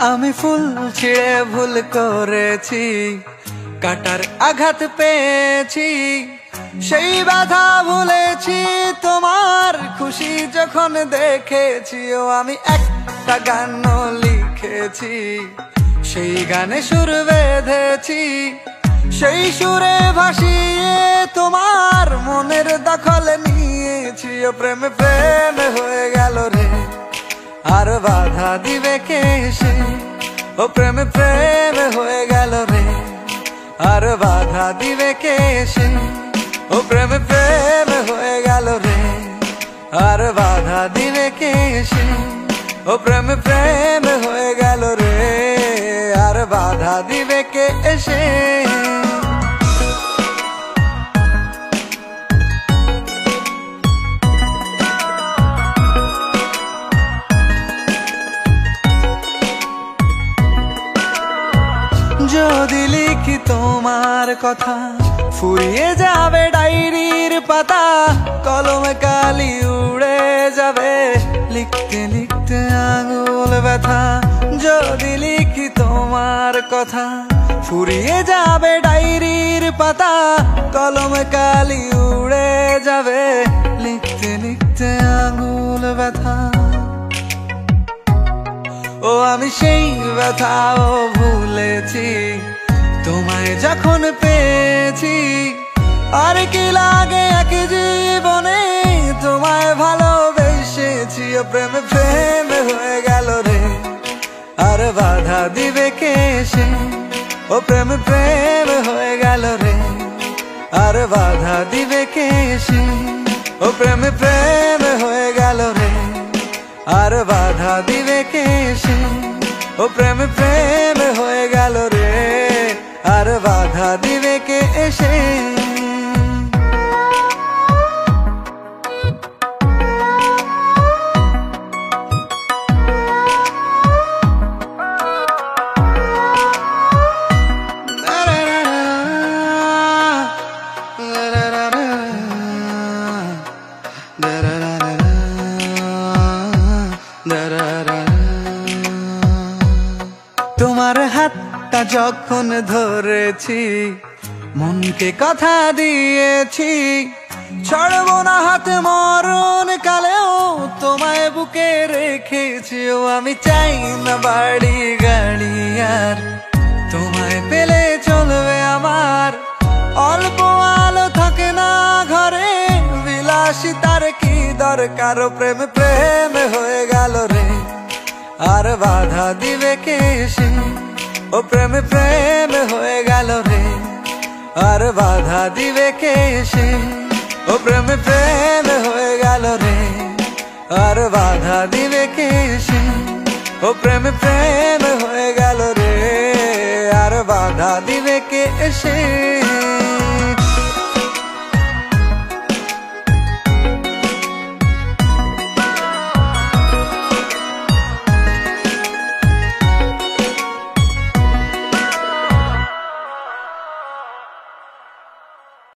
আমি ফুল ছিঁড়ে ভুল করেছি, কাটার আঘাত পেয়েছি, সেই বাধা ভুলেছি তোমার খুশি যখন দেখেছি। ও আমি একটা গান লিখেছি, সেই গানে সুর বেঁধেছি, সেই সুরে ভাসিয়ে তোমার মনের দখল নিয়েছি। ও প্রেমে প্রেম হয়ে গেল রে, আর বাধা দিবে কে এসে। ও প্রেমে প্রেম হয়ে গেল রে, আর বাধা দিবে কে এসে। ও প্রেমে প্রেম হয়ে গেল রে, আর বাধা দিবে কে এসে। ও প্রেমে প্রেম হয়ে গেল রে, আর বাধা দিবে কে এসে। যদি লিখি তোমার কথা, ফুরিয়ে যাবে ডায়েরির পাতা, কলমে কালি উড়ে যাবে, লিখতে লিখতে আঙুল ব্যথা। যদি লিখি তোমার কথা, ফুরিয়ে যাবে ডায়েরির পাতা, কলমে কালি উড়ে যাবে, লিখতে লিখতে আঙুল ব্যথা। ও আমি সেই ব্যথাও ভুলেছি, তোমায় যখন পেয়েছি। আর কি লাগে এক জীবনে, তোমায় ভালোবেসেছি। ও প্রেমে প্রেম হয়ে গেল রে, আর বাধা দিবে কে এসে। ও প্রেমে প্রেম হয়ে গেল রে, আর বাধা দিবে কে এসে। ও প্রেমে প্রেম হয়ে গেল রে, আর বাধা দিবে কে এসে। ও প্রেমে প্রেম হয়ে গেল রে, আর বাধা দিবে কে এসে। তোমার হাতটা যখন ধরেছি, মনকে কথা দিয়েছি, ছাড়বো না হাত মরণ কালেও, তোমায় বুকে রেখেছি। ও আমি চাই না বাড়ি গাড়ি আর, তোমায় পেলে চলবে আমার। অল্প আলো থাকে না ঘরে, বিলাসিতার কি দরকার। ও প্রেমে প্রেম হয়ে গেল রে, আর বাধা দিবে কে এসে। ও প্রেমে প্রেম হয়ে গেল রে, আর বাধা দিবে কে এসে। ও প্রেমে প্রেম হয়ে গেল রে, আর বাধা দিবে কে এসে। ও প্রেমে প্রেম হয়ে গেল রে, আর বাধা দিবে কে এসে।